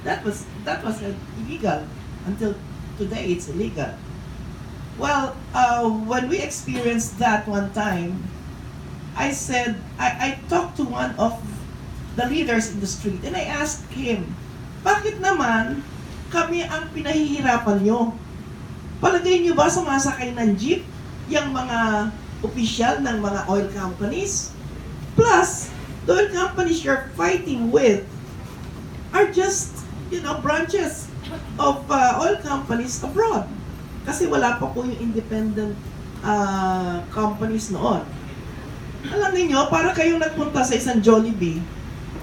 That was illegal until today. It's illegal. Well, when we experienced that one time, I talked to one of the leaders in the street and I asked him, bakit naman kami ang pinahihirapan nyo? Palagay nyo ba sumasakay ng jeep yung mga opisyal ng mga oil companies? Plus, the oil companies you're fighting with are just, branches of oil companies abroad. Kasi wala pa po yung independent companies noon. Alam niyo, para kayong nagpunta sa isang Jollibee,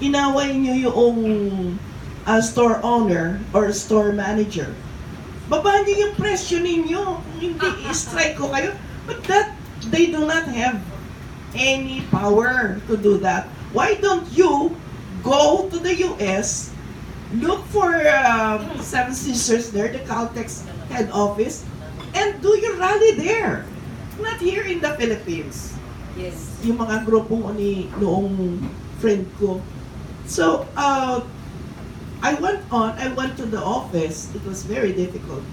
inaway niyo yung store owner or store manager. Babaan niyo yung presyo ninyo. Kung hindi, i-strike ko kayo. But they do not have any power to do that. Why don't you go to the US, look for Seven Sisters there, the Caltex head office, and do your rally there. Not here in the Philippines. Yes. Yung mga grupo noong friend ko. So, I went to the office. It was very difficult.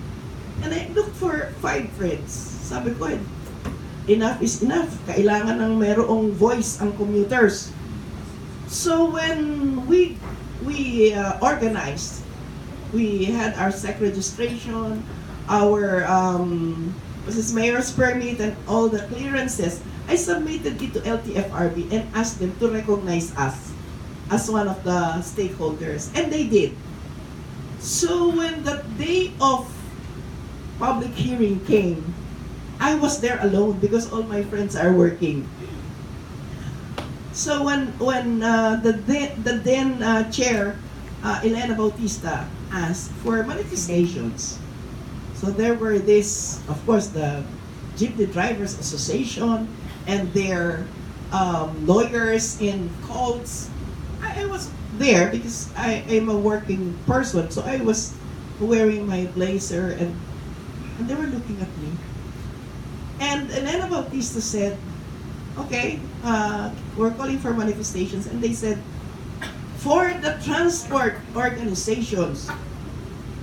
And I looked for 5 friends. Sabi ko, enough is enough. Kailangan ng merong voice ang commuters. So when we organized, we had our SEC registration, our mayor's permit, and all the clearances. I submitted it to LTFRB and asked them to recognize us as one of the stakeholders, and they did. So when the day of public hearing came, I was there alone because all my friends are working. So when the then chair, Elena Bautista, asked for manifestations, so there were of course, the Jeepney Drivers Association and their lawyers in Colts. I was there because I am a working person, so I was wearing my blazer and they were looking at me. And Elena Bautista said, okay, we're calling for manifestations. And they said, for the transport organizations,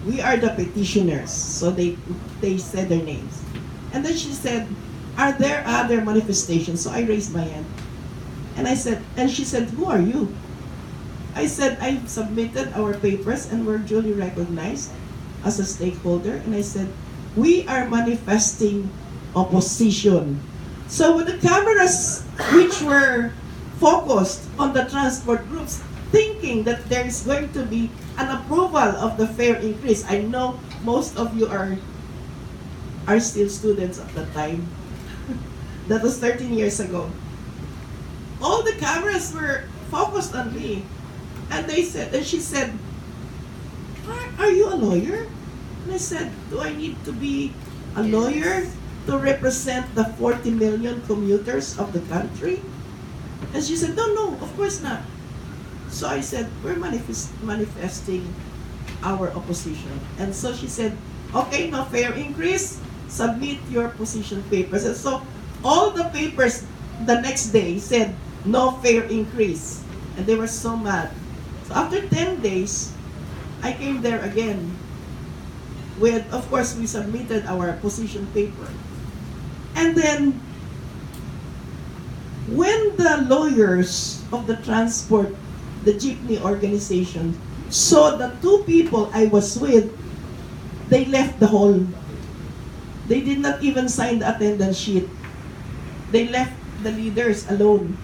we are the petitioners. So they said their names. And then she said, are there other manifestations? So I raised my hand. And she said, who are you? I said, I submitted our papers and were duly recognized as a stakeholder. And I said, we are manifesting opposition. So with the cameras which were focused on the transport groups, thinking that there is going to be an approval of the fare increase. I know most of you are still students at that time. That was 13 years ago. All the cameras were focused on me. And she said, are you a lawyer? And I said, do I need to be a lawyer to represent the 40 million commuters of the country? And she said, no, of course not. So I said, we're manifesting our opposition. And so she said, okay, no fare increase, submit your position papers. And so all the papers the next day said, no fare increase. And they were so mad. So after 10 days, I came there again with, of course, we submitted our position paper. And then, when the lawyers of the transport, the jeepney organization, saw the 2 people I was with, they left the hall. They did not even sign the attendance sheet. They left the leaders alone.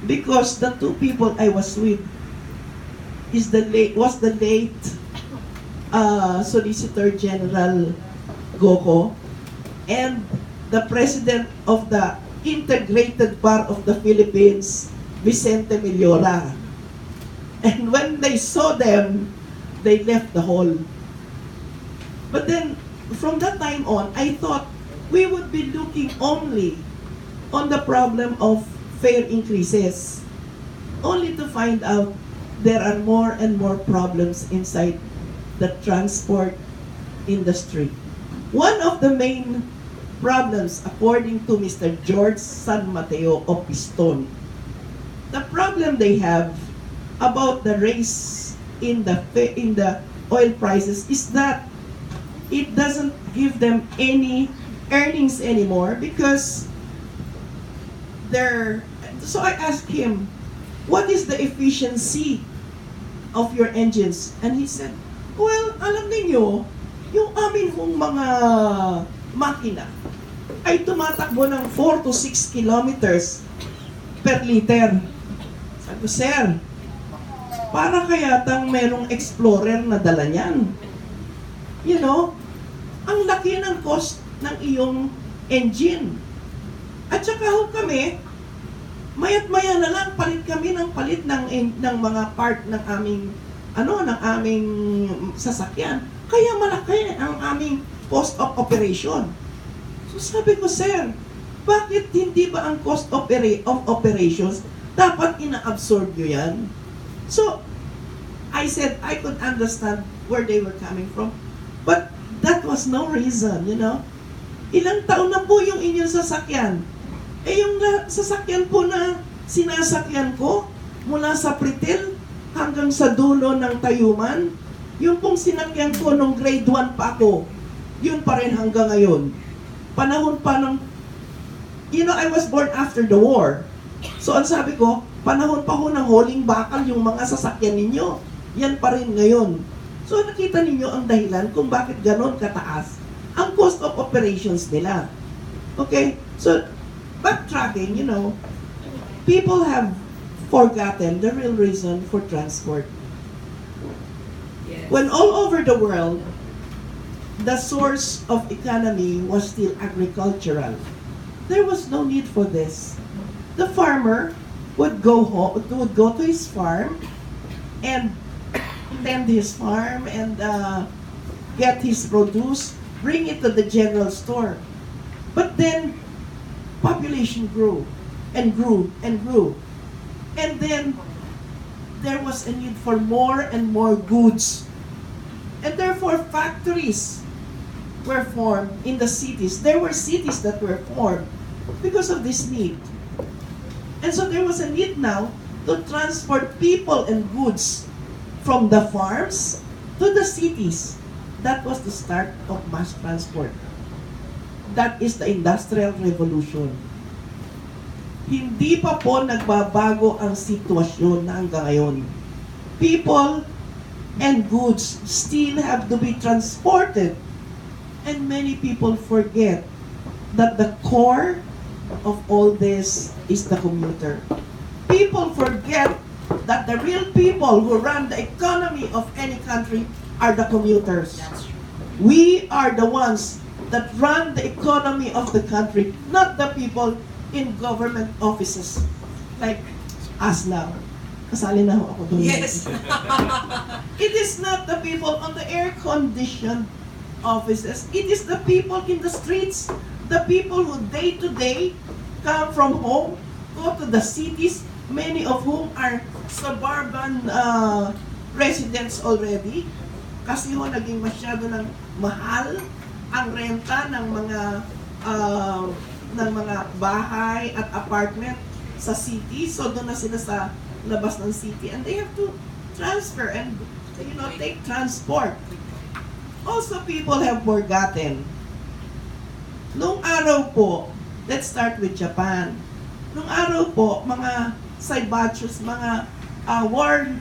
Because the 2 people I was with was the late Solicitor General Goco and the President of the Integrated Bar of the Philippines, Vicente Millora. And when they saw them, they left the hall. But then, from that time on, I thought we would be looking only on the problem of fare increases, only to find out there are more and more problems inside the transport industry. One of the main problems, according to Mr. George San Mateo of Piston, the problem they have about the race in the oil prices is that it doesn't give them any earnings anymore because they're... So I asked him, what is the efficiency of your engines? And he said, well, alam ninyo, yung amin hong mga makina ay tumatakbo ng 4 to 6 kilometers per liter. Sabi ko, sir, para kaya tang merong explorer na dala niyan. You know, ang laki ng cost ng iyong engine. At saka ho kami, mayat-maya na lang palit kami ng mga part ng aming ng aming sasakyan. Kaya malaki ang aming cost of operation. So sabi ko, sir, bakit hindi ba ang cost of operations dapat ina-absorb nyo yan? So I said I could understand where they were coming from, but that was no reason, you know. Ilang taon na po yung inyong sasakyan? Yung sasakyan po na sinasakyan ko, mula sa Pritil hanggang sa dulo ng Tayuman, yung pong sinakyan ko nung grade 1 pa ako, yun pa rin hanggang ngayon. Panahon pa ng, you know, I was born after the war. So ang sabi ko, panahon pa ho ng huling bakal yung mga sasakyan ninyo. Yan pa rin ngayon. So nakita ninyo ang dahilan kung bakit ganon kataas ang cost of operations nila. Okay? So, backtracking, you know, people have forgotten the real reason for transport. Yes. When all over the world, the source of economy was still agricultural, there was no need for this. The farmer would go to his farm and tend his farm and get his produce, bring it to the general store. But then population grew and grew and grew. And then there was a need for more and more goods. And therefore factories were formed in the cities. There were cities that were formed because of this need. And so there was a need now to transport people and goods from the farms to the cities. That was the start of mass transport. That is the Industrial Revolution. Hindi pa po nagbabago ang sitwasyon na hanggang ngayon. People and goods still have to be transported. And many people forget that the core of all this is the commuter. People forget that the real people who run the economy of any country are the commuters. That's true. We are the ones that run the economy of the country, not the people in government offices like us now. Kasali na ako doon. Yes. It is not the people on the air-conditioned offices. It is the people in the streets, the people who day to day come from home, go to the cities, many of whom are suburban residents already. Kasi ho, naging masyado ng mahal ang renta ng mga bahay at apartment sa city. So doon na sila sa labas ng city and they have to transfer and, you know, take transport. Also, people have forgotten. Nung araw po, let's start with Japan. Nung araw po, mga Saibachus, mga war